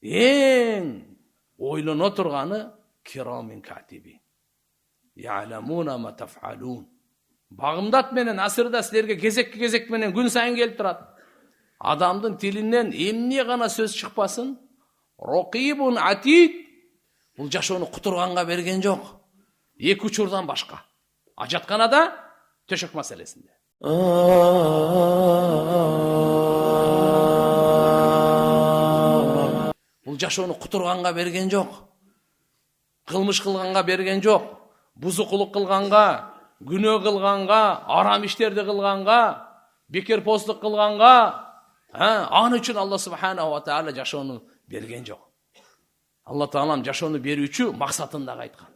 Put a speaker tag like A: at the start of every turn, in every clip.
A: Eң ойлоно турганы кирамин катиби. Ya'lamuna ma taf'alun. Багымдат менен асырда силерге кезек менен күн сайын келип турат. Адамдын тилинен эмне гана сөз чыкпасын, рокибун атид. Бул жашоону кутурганга берген жок. Эки учурдан башка. Ажатканада төшөк маселесинде. Бул жашоону кутурганга берген жок. Кылмыш кылганга берген жок. Бузукулук кылганга, күнөө кылганга, арам иштерди кылганга, бекерпоздук кылганга, аны үчүн Алла субханаху ва таала жашоону берген жок. Алла таалам жашоону берүүчү максатын дагы айткан.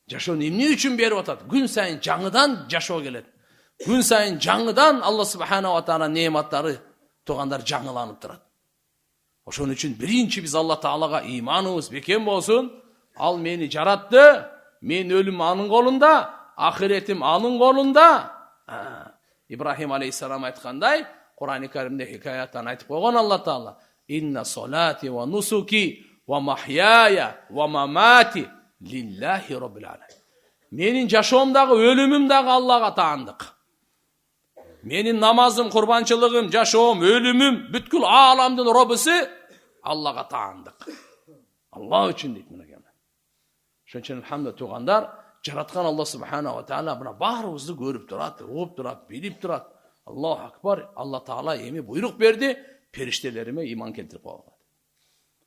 A: Жашоону эмне үчүн берип атат? Күн сайын жаңыдан жашоо келет. Күн сайын жаңыдан Алла субханаху ва таала неаматтары тугандар жаңыланып турат. Ошон үчүн биринчи биз Алла таалага ыйманыбыз бекем болсун. Ал мени жаратты. Мен өлүм анын колунда, ахиретим анын колунда. Ибрахим алейхиссалам айткандай, Кур'ан-ы Каримде хикаяттан айтып койгон Алла таала: "Инна солати ва нусуки ва махяя ва мамати лиллахи роббил аламин." Менин жашоом дагы, өлүмүм дагы Аллага таандык. Менин намазым, курбанчылыгым, жашоом, өлүмүм, бүткүл ааламдын роббусы Аллага таандык. Алла үчүн дейт мына. Ошон үчүн алхамдулилlah тугандар, жараткан Алла субханаху ва таала мына баарыбызды көрүп турат, угуп турат, билип турат. Аллаху акбар. Алла таала эми буйрук берди, периштелериме иман келтирип койгон.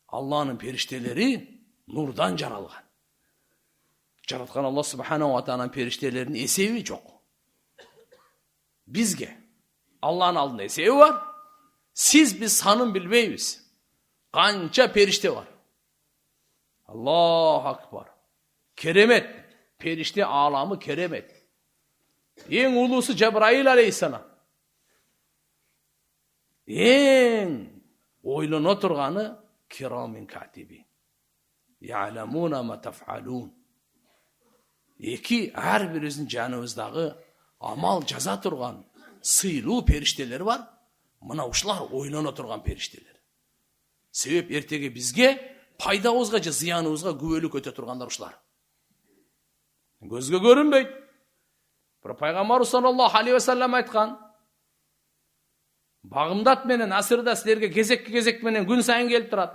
A: Алланын периштелери нурдан жаралган. Жараткан Алла субханаху ва тааланын периштелеринин эсеби жок. Бизге Алланын алдында эсеби бар. Сиз биз санын билбейбиз. Канча периште бар. Аллаху акбар. Керемет. Периште аламы керемет. Эң улуусу Жабраил алейхиссалам. Эң ойлоно турганы кирамин катиби. Ya'lamuna ma taf'alun. Эки ар бирибиздин жаныбыздагы амал жаза турган сыйлуу периштелер бар. Мына ушулар ойлоно турган периштелер. Себеп эртеге бизге пайдабызга же зыяныбызга күбөлүк өтө тургандар ушулар. Көзгө көрүнбөйт. Бирок пайгамбар саллаллаху алейхи ва саллям айткан: "Багымдат менен асырда силерге кезек менен күн сайын келип турат.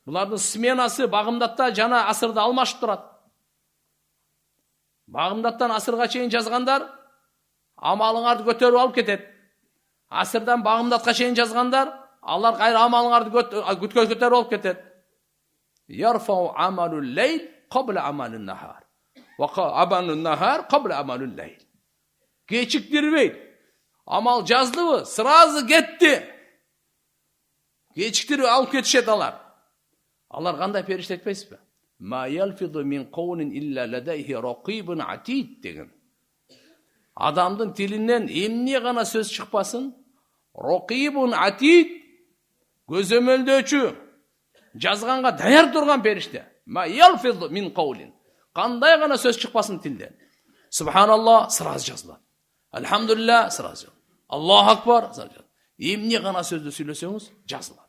A: Булардын сменасы багымдатта жана асырда алмашып турат. Багымдаттан асырга чейин жазгандар амалыңарды көтөрүп алып кетет. Асырдан багымдатка чейин жазгандар алар кайра амалыңарды көтөрүп алып кетет. Yarfa'u amalul leyl qabla amalun nahar. Ve amalun nahar qabla amalul leyl." Geçiktirmeyin. Amal жазды mı? Sırası gitti. Geçiktirip alıp ketişet alar. Alar qanday perişte etmeysiz mi? Ma yalfidu min qawlin illa ladayhi raqibun atid degen. Adamdın tilinden emne gana söz çıkpasın? Raqibun atid. Gözömöldöçü. Жазганга даяр турган периште. Ма ялфиду мин qawlin. Кандай гана сөз чыкпасын тилден. Субханаллах сразу жазылат. Алхамдулилlah сразу жазылат. Аллаху акбар сразу жазылат. Эмне гана сөздү сүйлөсөңүз жазылат.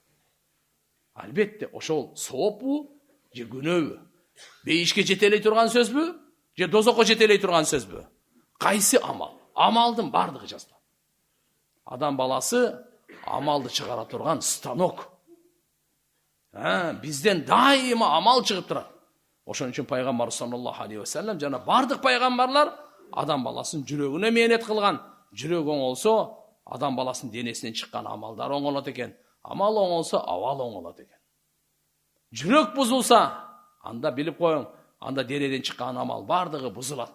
A: Албетте ошол соопу же күнөөбү? Бейишке жетелей турган сөзбү? Же дозокко жетелей турган сөзбү? Кайсы амал? Амалдын бардыгы жазылат. Адам баласы амалды чыгара турган станок. Бизден дайыма амал чыгып турат. Ошон үчүн пайгамбар саллаллаху алейхи ва саллям жана бардык пайгамбарлар адам баласын жүрөгүнө мээнет кылган. Жүрөк оңолсо адам баласынын денесинен чыккан амалдар оңолот экен. Амал оңолсо абал оңолот экен. Жүрөк бузулса, анда билип коюң, анда денеден чыккан амал бардыгы бузулат.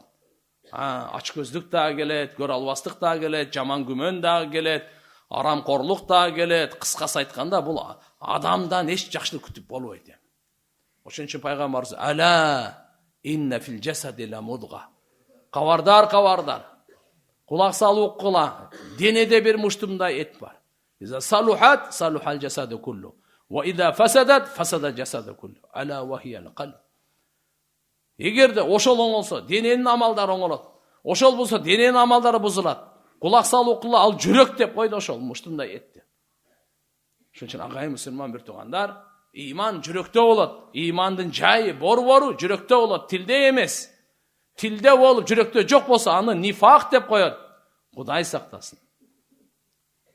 A: Ач көздүк дагы келет, көрө албастык дагы келет, жаман күмөн дагы келет, арамкорлук дагы келет. Кыскасы айтканда бул адамдан эч жакшылык күтүп болбойт. Ошон үчүн пайгамбарыбыз: "Ала инна фил жасади ла мудга." Кабардар, кабардар. Кулак салып уккула. Денеде бир муштумдай эт бар. Иза салухат салухал жасаду куллу. Ва иза фасадат фасада жасаду куллу. Ала ва хиял qalb. Эгерде ошол оңолсо, дененин амалдары оңолот. Ошол болсо, дененин амалдары бузулат. Кулак салып уккула, ал жүрөк деп койду ошол муштумдай этти. Ошон үчүн агайын мусулман бир туугандар, иман жүрөктө болот. Имандын жайы борбору жүрөктө болот, тилде эмес. Тилде болуп жүрөктө жок болсо аны нифак деп коет. Кудай сактасын.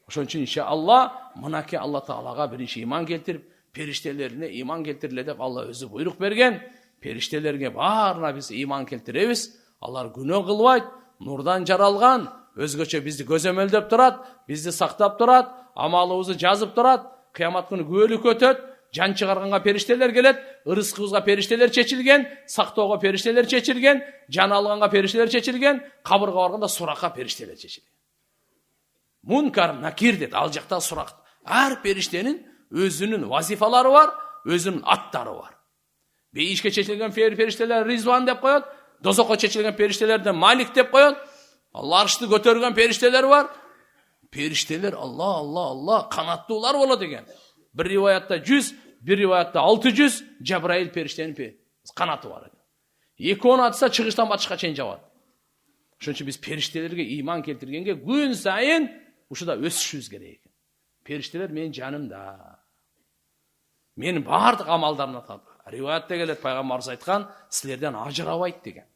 A: Ошон үчүн иншалла мынакей Алла Таалага биринчи иман келтирип, периштелерине иман келтириле деп Алла өзү буйрук берген. Периштелерге баарына биз иман келтиребиз. Алар күнөө кылбайт, нурдан жаралган, өзгөчө бизди көзөмөлдөп турат, бизди сактап турат, амалыбызды жазып турат, кыямат күнү күбөлүк өтөт, жан чыгарганга периштелер келет, ырыскыбызга периштелер чечилген, сактоого периштелер чечилген, жан алганга периштелер чечилген, кабырга барганда суракка периштелер чечилген. Мункар, накир дейт, ал жакта сурак. Ар периштенин өзүнүн вазифалары бар, өзүнүн аттары бар. Бейишке чечилген периштелер Ризван деп коет, дозокко чечилген периштелерден Малик деп коет. Алла аршты көтөргөн периштелер бар. Периштелер Алла канаттуулар болот деген. Bir rivayette 100, bir rivayette 600 Cebrail periştenin kanatı var. Eki onu atsa çıkıştan batışka çeyin cevap. Şunun için biz periştelerge iman keltirgenge gün sayın uşuda ösüşüz gerek. Perişteler menin canımda. Menin bardık amallarına tadı. Rivayette gelet Peygamberimiz aytkan sizlerden ajırabайт деген.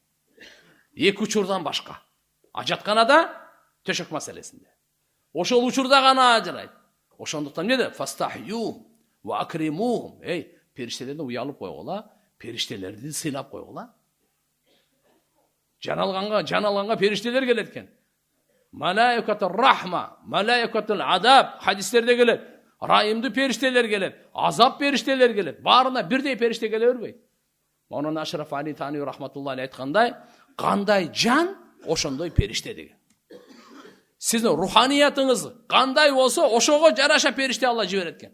A: Eki uçurdan başka. Ajatkanada töşök meselesinde. Oşol uçurda gana ajırayt. Oşonduktan ne de fastahyu ve akrimuhum. Periştelerine uyalıp koygola, periştelerdi sınap koygola. Can alganga perişteler geletken. Malaikatur rahma, malaikatul adab hadislerde gelet. Rahimdi perişteler gelet, azap perişteler gelet. Barına birde perişte geleverбейт. Onun Aşraf Ali Tani rahmetullahi aytkanday, kanday can oşondoy perişte деген. Sizin ruhaniyatınız kanday olsa oşoğa jaraşa perişte Allah jiberetken.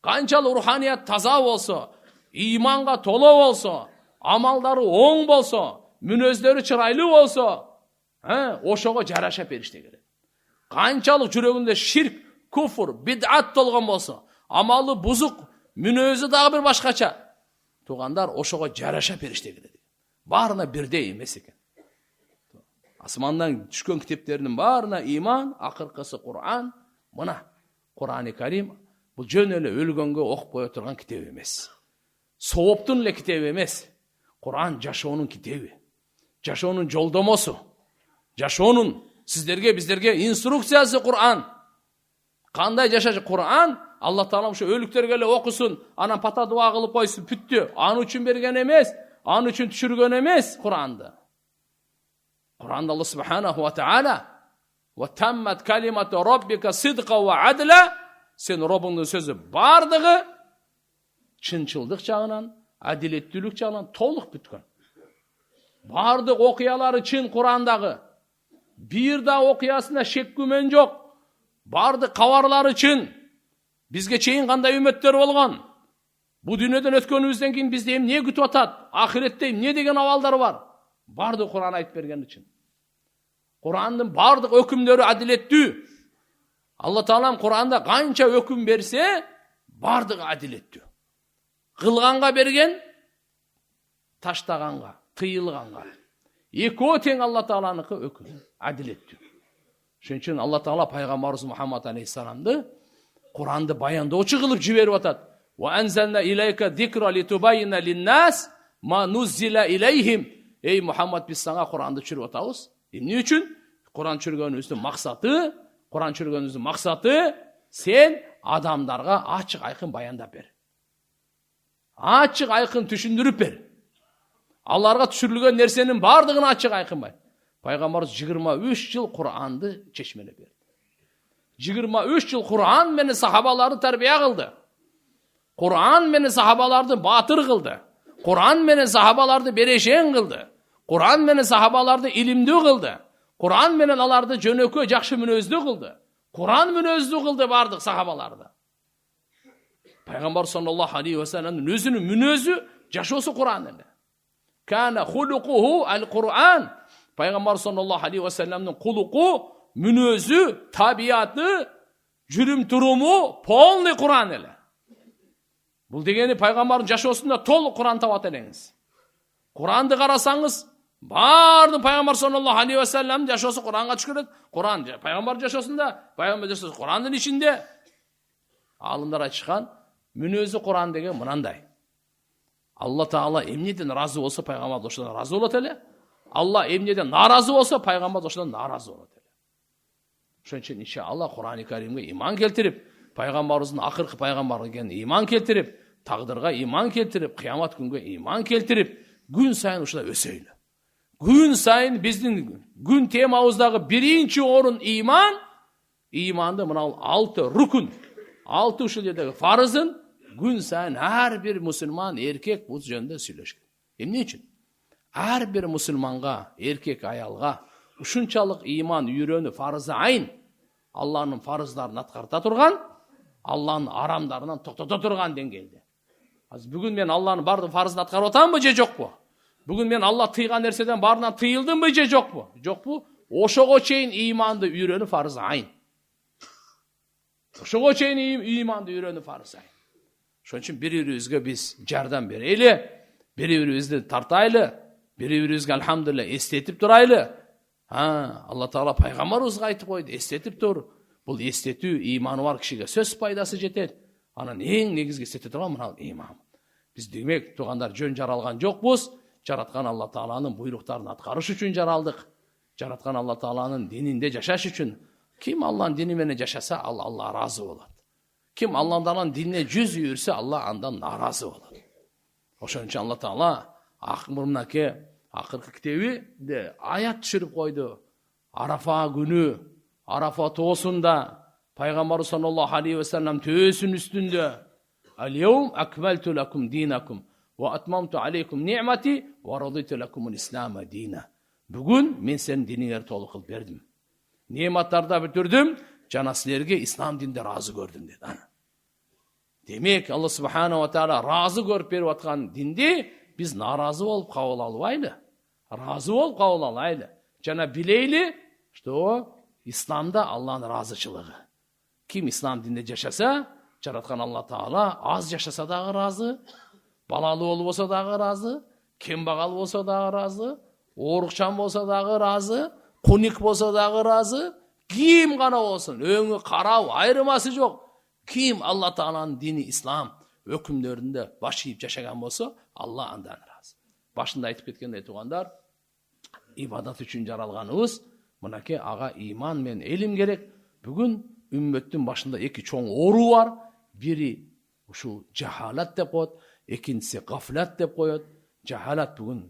A: Kançalı ruhaniyat taza olsa, imanға tolo olsa, amaldары oң bolsa, münözleri çıraylı olsa, oşoğa jaraşa perişte gelet. Kançalık жүрөгүндө şirk, kufur, bid'at tolgan bolsa, amalı buzuk, münözü daha bir başkaça. Tuğandar oşoğa jaraşa perişte gelet. Barına birde emes eken. Asmandan düşkön kitaplarının barına iman, akırkısı Kur'an, buna Kur'an-ı Kerim bu jönölü ölgөнгө okup koya turgan kitap emes. Soğuptun le kitap emes. Kur'an jaşoonun kitabı. Jaşoonun joldomosu. Jaşoonun sizlerge bizlerge instruksiyası Kur'an. Kanday jaşaşı Kur'an Allah Taala şu ölüklerge okusun, anan pata dua kılıp koysun püttü. An üçün bergen emes, an üçün düşürgön emes Kur'an'da. Kur'an'da Allah Subhanahu wa Ta'ala ve temmet kalimatu rabbika sidqa ve adla sen Rabbinin sözü bardığı çınçıldık çağınan, adilettülük çağınan toluk bütken. Bardık okuyaları çın Kur'an'dağı. Bir daha okuyasında şek gümen yok. Bardık kavarları çın. Bizge çeyin kanday ümmetler olgan. Bu dünyadan ötkönümüzden keyin bizde hem ne kütüp atat, ahirette hem ne degen avalları var. Bardık Kur'an ayıp bergen için. Kur'an'ın bardık hükümleri adiletli. Allah Teala Kur'an'da kança hüküm berse bardık adiletli. Kılganга bergen, taştaganга, tıyılganга. Eko teң Allah Teala'nınki hüküm adiletli. Şunun için Allah Teala Peygamberimiz Muhammed Aleyhisselam'dı Kur'an'da bayandooçu kılıp jiberip atat. Ve enzelna ileyke zikra litubayyina linnas ma nuzzila ileyhim. Ey Muhammed biz sana Kur'an'da çürüp atabız. Ne üçün? Kur'an çürgönümüzdün maksatı sen adamlarga açık aykın bayandap ber. Açık aykın düşündürüp ber. Allah'a düşürülgen nersenin bardığını açık aykın bay. Peygamberimiz 23 yıl Kur'an'dı çeşmele berdi. 23 yıl Kur'an meni sahabaları terbiye kıldı. Kur'an meni sahabaları batır kıldı. Kur'an meni sahabaları bereşen kıldı. Kur'an meni sahabaları ilimli kıldı. Kur'an meni alarda jönökö jakşı münözlü kıldı. Kur'an münözlü kıldı bardık sahabalarda. Peygamber sallallahu aleyhi ve sellem'in özünün münözü jaşosu Kur'an dedi. Kana hulukuhu el-Kur'an. Peygamber sallallahu aleyhi ve sellem'in huluku, münözü, tabiatı, jürüm turumu polni Kur'an ele. Бұл дегені пайғамбардың жашосында толық Құран табат елеңіз. Құранды қарасаңыз, барды пайғамбар саллаллаху алейхи ва саллям жашосы Құранға түшкіреді. Құран пайғамбар жашосында, пайғамбар жашосы Құранның ішінде. Алымдар айтышкан, мүнөзү Куран деген мынандай. Алла Таала эмнеден разы болса, пайгамбар ошондон разы болот эле. Алла эмнеден наразы болса, пайгамбар ошондон наразы болот эле. Ошон үчүн иншалла Куран-ы Каримге иман келтирип, пайгамбарыбыздын акыркы пайгамбары экенин иман келтирип, тагдырга иман келтирип, кыямат күнгө иман келтирип, күн сайын ушундай өсөйлү. Күн сайын биздин күн темабыздагы биринчи орун иман. Иманды мына 6 рукун, 6 ушул жердеги фарызын күн сайын ар бир мусулман эркек бул жөнүндө сүйлөшкөн. Эмне үчүн? Ар бир мусулманга, эркек аялга ушунчалык иман үйрөнүп фарызы айын, Алланын фарыздарын аткарта турган, Алланын арамдарынан токтото турган деңгээлде. Азыр бүгүн мен Алланын бардык фарызын аткарып атамбы же жокпу? Бүгүн мен Алла тыйган нерседен баарынан тыйылдымбы же жокпу? Жокпу? Ошого чейин иманды үйрөнүп фарызы айын. Ошого чейин иманды үйрөнүп фарызы айын. Ошон үчүн бири-бирибизге биз жардам берели, бири-бирибизди тартайлы, бири-бирибизге алхамдулилла эстетип турайлы. Алла Таала пайгамбарыбызга айтып койду, эстетип тур. Бул эстетүү иманы бар кишиге сөз пайдасы жетет. Анан эң негизги эстете турган мына иман. Биз демек туугандар жөн жаралган жокпуз. Жараткан Алла Тааланын буйруктарын аткарыш үчүн жаралдык. Жараткан Алла Тааланын дининде жашаш үчүн. Ким Алланын дини менен жашаса, Алла разы болот. Ким Алла Тааланын динине жүз үйүрсө, Алла андан наразы болот. Ошон үчүн Алла Таала акыркы китебиде аят түшүрүп койду. Арафа күнү, Арафа тоосунда пайгамбар саллаллаху алейхи ва саллям төсүнүн үстүндө Al-yawm akmaltu lakum dinakum wa atmamtu alaykum ni'mati wa raditu lakum al-islam dina. Бүгүн мен сенин диниңерди толук кылып бердим. Нематтарды бүтүрдүм, жана силерге ислам динде разы көрдүм dedi. Демек Алла субхана ва таала разы көрүп берип аткан динди биз наразы болуп кабыл албайлы. Разы болуп кабыл алайлы. Жана билейли, что исламда Алланын разычылыгы. Ким ислам динде жашаса, жараткан Алла Таала аз жашаса дагы разы, балалы болбосо дагы разы, кембагал болсо дагы разы, оорукчан болсо дагы разы, куник болсо дагы разы, ким гана болсун, өңү карап айырмасы жок. Ким Алла Тааланын дини ислам өкүмдөрүндө баш ийип жашаган болсо, Алла андан разы. Башында айтып кеткендей туугандар, ибадат үчүн жаралганыбыз, мынакей ага иман менен элим керек. Бүгүн үммөттүн башында эки чоң оору бар. Бири ушул жахалат деп коет, экинчиси гафлат деп коет. Жахалат бүгүн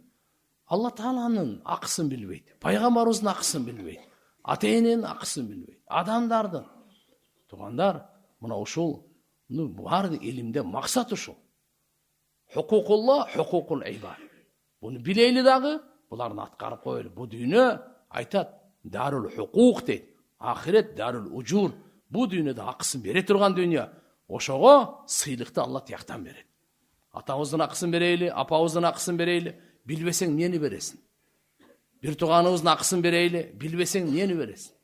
A: Алла Тааланын акысын билбейт, пайгамбарыбыздын акысын билбейт, ата-эненин акысын билбейт, адамдардын. Туугандар, мына ушул баардык илимде максат ушул. Хукукулла, хукукул ибад. Буну билейли дагы, буларды аткарып коелу. Бу дүйнө айтат, дарул хукук дейт. Ахирет дарул уджур. Бу дүйнөдө акысын бере турган дүйнө. Ошого сыйлыкты Алла тияктан берет. Атабыздын акысын берейли, апабыздын акысын берейли. Билбесең нени бересиң? Бир тууганыбыздын акысын берейли, билбесең нени бересиң?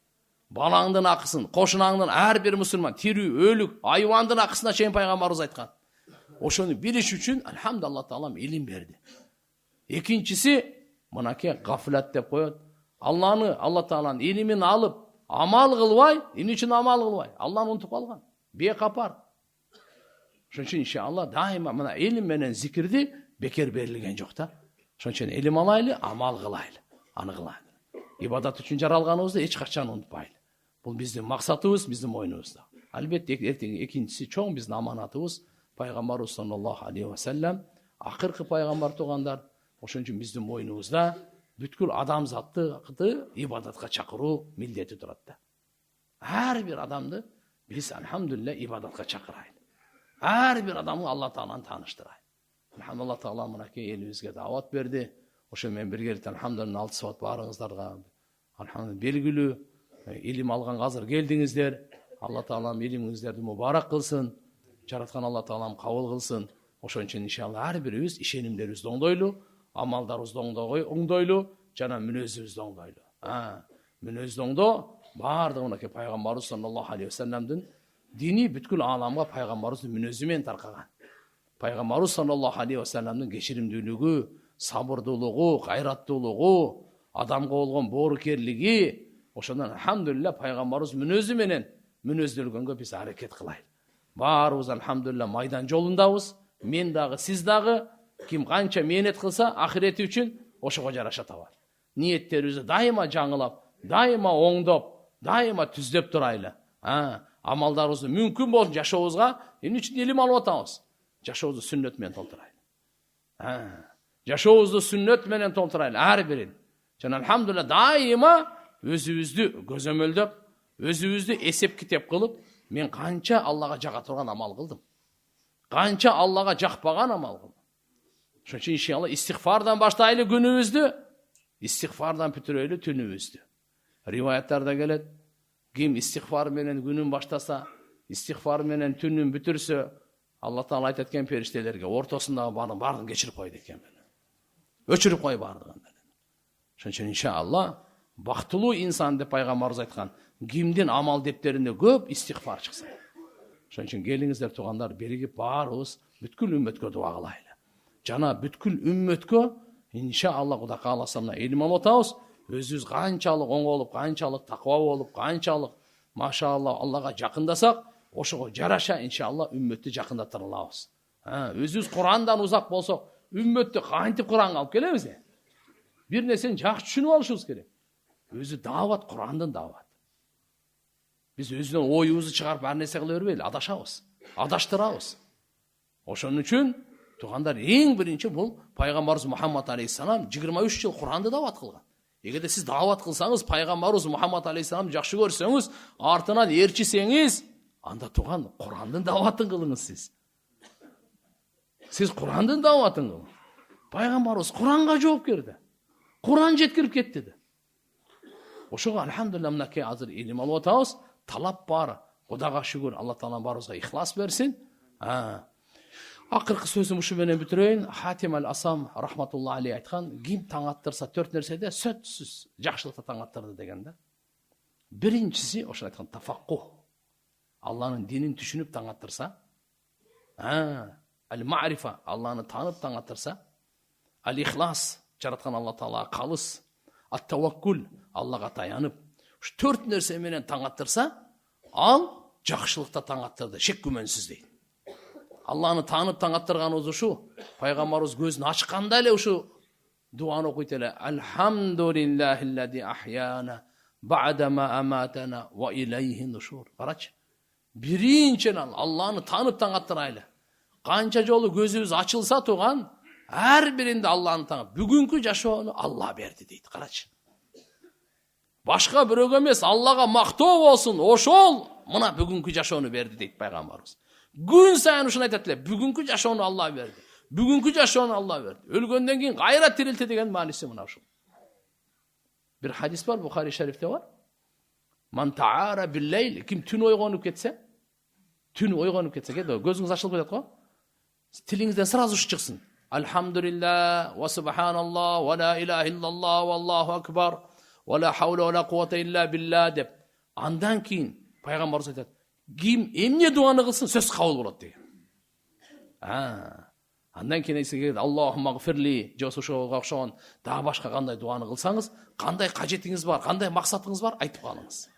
A: Балаңдын акысын, кошунаңдын ар бир мусулман, тирүү, өлүк, айвандын акысына чейин пайгамбарыбыз айткан. Ошону билиш үчүн алхамдулилlah Таалам илим берди. Экинчиси мынакей гафлат деп коет. Алла Тааланын илимин алып, амал кылбай, эмне үчүн амал кылбай? Алланы унутуп калган. Бекапар. Ошон үчүн иншалла дайыма мына илим менен зикирди бекер берилген жок да. Ошон үчүн илим алайлы, амал кылайлы, аны кылайлы. Ибадат үчүн жаралганыбызды эч качан унутпайлы. Бул биздин максатыбыз, биздин мойнубузда. Албетте эртең экинчиси чоң биздин аманатыбыз пайгамбарыбыз саллаллаху алейхи ва саллям, акыркы пайгамбар туугандар. Ошон үчүн биздин мойнубузда бүткүл адамзатты ибадатка чакыруу милдети турат да. Ар бир адамды биз алхамдулилла ибадатка чакырайлы. Ар бир адамды Алла Тааланы тааныштырайлы. Алхамдулилlah Таала мынакей элибизге даават берди. Ошо менен биргеликте алхамдулилlah алты сабат баарыңыздарга алхамдулилlah белгилүү илим алганга азыр келдиңиздер. Алла Таалам илимиңиздерди мубарак кылсын. Жараткан Алла Таалам кабыл кылсын. Ошон үчүн иншалла ар бирибиз ишенимдерибизди оңдойлу, амалдарыбызды оңдойлу, жана мүнөзүбүздү оңдойлу. Мүнөздү оңдоо баардыгы мынакей пайгамбарыбыз саллаллаху алейхи ва салламдын дини бүткүл ааламга пайгамбарыбыздын мүнөзү менен таркаган. Пайгамбарыбыз саллаллаху алейхи ва салламдын кечиримдүүлүгү, сабырдуулугу, кайраттуулугу, адамга болгон боорукерлиги, ошондон алхамдулилла пайгамбарыбыз мүнөзү менен мүнөздөлгөнгө биз аракет кылайлы. Баарыбыз алхамдулилля майдан жолундабыз. Мен дагы, сиз дагы, ким канча мээнет кылса, ахирети үчүн ошого жараша табар. Ниеттерибизди дайыма жаңылап, дайыма оңдоп, дайыма түздөп турайлы. Амалдарыбызды мүмкүн болсун жашообузга эмне үчүн илим алып атабыз? Жашообузду сүннөт менен толтурайлы. Жашообузду сүннөт менен толтурайлы ар бирин. Жана алхамдулилля дайыма өзүбүздү көзөмөлдөп, өзүбүздү эсеп китеп кылып, мен канча Аллага жага турган амал кылдым. Канча Аллага жакпаган амал кылдым. Ошон үчүн иншалла истигфардан баштайлы күнүбүздү, истигфардан бүтүрөйлү түнүбүздү. Риваяттарда келет, ким истигфар менен күнүн баштаса, истигфар менен түнүн бүтүрсө, Алла Таала айтат экен периштелерге, ортосундагы бардын кечирип койду экен. Өчүрүп кой бардыгын. Ошон үчүн иншалла бактылуу инсан деп пайгамбарыбыз айткан, кимдин амал дептеринде көп истигфар чыкса. Ошон үчүн келиңиздер туугандар, биригип баарыбыз бүткүл үммөткө дуа кылайлы. Жана бүткүл үммөткө иншалла Кудай кааласа мына илим алып атабыз. Өзүбүз канчалык оңолуп, канчалык таква болуп, канчалык машалла Аллага жакындасак, ошого жараша иншалла үммөттү жакындатыр алабыз. Өзүбүз Курандан узак болсок, үммөттү кантип Куранга алып келебиз? Бир нерсени жакшы түшүнүп алышыбыз керек. Өзү дават Курандын дават. Биз өзүнөн оюбузду чыгарып ар нерсе кыла бербейли, адашабыз, адаштырабыз. Ошон үчүн туугандар, эң биринчи бул пайгамбарыбыз Мухаммад алейхиссалам 23 жыл Куранды дават кылган. Эгерде сиз дават кылсаңыз, пайгамбарыбыз Мухаммад алейхиссалам жакшы көрсөңүз, артынан ээрчисеңиз, анда туган Курандын даватын кылыңыз сиз. Сиз Курандын даватын кылыңыз. Пайгамбарыбыз Куранга жооп берди. Куран жеткирип кетти. Ошого алхамдулилля мынакей азыр илим алып атабыз. Талап бар. Кудайга шүгүр, Алла Таала баарыбызга ихлас берсин. Акыркы сөзүм ушу менен бүтүрөйүн. Хатим ал-Асам рахматулла алейхи айткан, ким таң аттырса 4 нерседе сөтсүз жакшылыкта таң аттырды деген да. Биринчиси ошо айткан тафаккух. Алланын динин түшүнүп таң аттырса, ал-ма'рифа, Алланы танып таң аттырса, ал-ихлас, жараткан Алла Таалага калыс, ат-таваккул, Аллага таянып, ушу 4 нерсе менен таң аттырса, ал жакшылыкта таң аттырды, шек күмөнсүз дейт. Алланы танып таң аттырганыбыз ушу, пайгамбарыбыз көзүн ачканда эле ушу дуаны окуйт эле. Алхамдулиллахиллади ахяна бa'da ma amatana wa ilayhi nushur. Карачы. Биринчиден Алланы танып таң аттырайлы. Канча жолу көзүбүз ачылса туган, ар биринде Алланы таң. Бүгүнкү жашоону Алла берди дейт. Карачы. Башка бирөөгө эмес, Аллага мактоо болсун, ошол мына бүгүнкү жашоону берди дейт пайгамбарыбыз. Күн сайын ушуну айтат эле, бүгүнкү жашоону Алла берди. Бүгүнкү жашоону Алла берди. Өлгөндөн кийин кайра тирилти деген мааниси мына ушул. Bir hadis var, Bukhari Şerif'te var. Man ta'ara bil-leyl, kim tün oygonup ketse, gözünüz açılıp ketет go. Tilinizden sırası şu çıksın. Elhamdülillah ve subhanallah ve la ilahe illallah ve allahu akbar ve la havle ve la kuvvete illa billah dep. Andan keyin Peygamberimiz aytadi, kim emne duanı kılsın söz kabul болады деген. Андан кейін есе Аллахумма гфирли, же ошого окшогон дагы башка кандай дуаны кылсаңыз, кандай кажетиңиз бар, кандай максатыңыз бар, айтып калыңыз.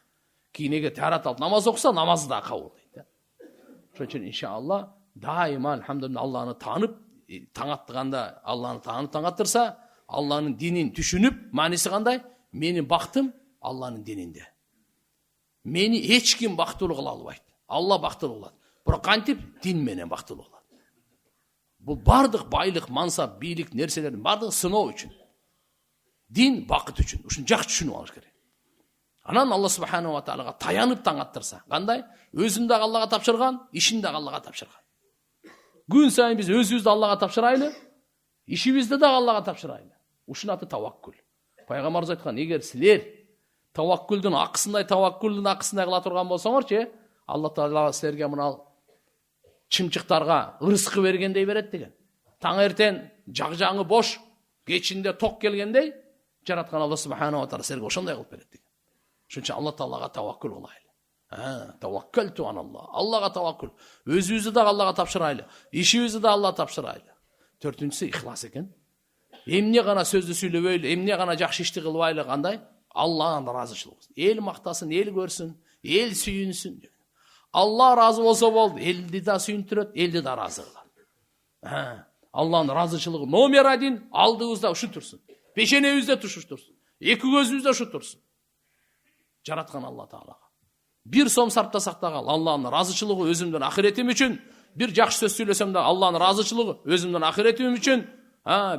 A: Кийин эгер тарат алып намаз окуса, намазы да кабыл дейт. Ошон үчүн иншалла дайыма алхамдулилlah Алланы танып, таң аттырганда Алланы танып таң аттырса, Алланын динин түшүнүп, мааниси кандай? Менин бактым Алланын дининде. Мени эч ким бактылуу кыла албайт. Алла бактылуу кылат. Бирок кантип дин менен бактылуу кылат. Бул бардык байлык, мансап, бийлик нерселердин бардыгы сыноо үчүн. Дин бакыт үчүн. Ушуну жакшы түшүнүп алыш керек. Анан Алла субханаху ва таалага таянып таң аттырса, кандай? Өзүн дагы Аллага тапшырган, ишин дагы Аллага тапшырган. Күн сайын биз өзүбүздү Аллага тапшырайлы, ишибизди дагы Аллага тапшырайлы. Ушунун аты таваккул. Пайгамбарыбыз айткан, эгер силер таваккулдун акысындай кыла турган болсоңорчу, Алла Таала силерге мына чымчыктарга ырыскы бергендей берет деген. Таң эртен жак-жаңы бош, кечинде ток келгендей, жараткан Алла субханаху ва таала силерге ошондой кылып берет деген. Ошон үчүн Алла Таалага таваккул кылайлы. Таваккалту аналла. Аллага таваккул. Өзүбүздү дагы Аллага тапшырайлы, ишибизди да Аллага тапшырайлы. Төртүнчүсү ихлас экен. Эмне гана сөздү сүйлөбөйлү, эмне гана жакшы ишти кылбайлы, кандай? Алланын ыраазычылыгы. Эл мактасын, эл көрсүн, эл сүйүнсүн. Allah разы болса болды. Елді да сүйіндіреді, елді да разы қылады. Allah'ın разычылығы номер 1 алдыңызда ұшы тұрсын. Пешенеңізде тұрсын. Екі көзіңізде ұшы тұрсын. Жаратқан Алла Тағалаға. Bir сом сарптасақ та қал, Алланың разычылығы өзімдің ақыретім үшін. Bir жақсы сөз сөйлесем де Алланың разычылығы өзімдің ақыретім үшін.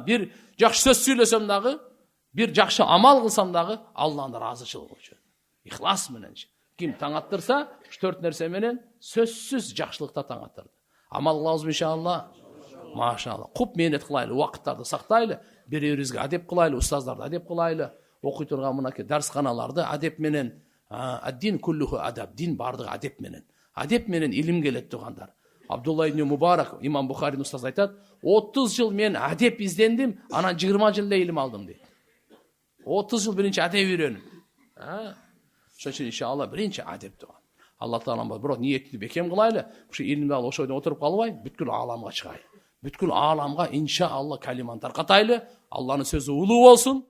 A: Bir жақсы сөз сөйлесем дағы, bir жақсы амал қылсам дағы Алланың разычылығы үшін. İhlas менен. Ким таң аттырса, 4 нәрсе менен сөзсіз жақсылықта таң аттырды. Амал қылабыз иншалла. Машалла. Құп менет қылайлы, уақыттарды сақтайлы, бір-бірімізге адеп қылайлы, ұстаздарды адеп қылайлы, оқи тұрған мынаке дәрісханаларды адеп менен, аддин куллуху адаб, дин бардығы адеп менен. Адеп менен илім келет туғандар. Абдулла ибн Мубарак, имам Бухарин ұстаз айтады, 30 жыл мен адеп издендім, анан 20 жылда илім алдым дейді. 30 жыл бірінші адеп үйренім. Шошын иншалла бірінші адеп туған. Алла Тағала бұрат ниетті бекем қылайлы, бұл илімді ал ошойда отырып қалбай, бүткіл аламға шығайы. Бүткіл аламға иншалла калиманы тарқатайлы, Алланың сөзі ұлы болсын.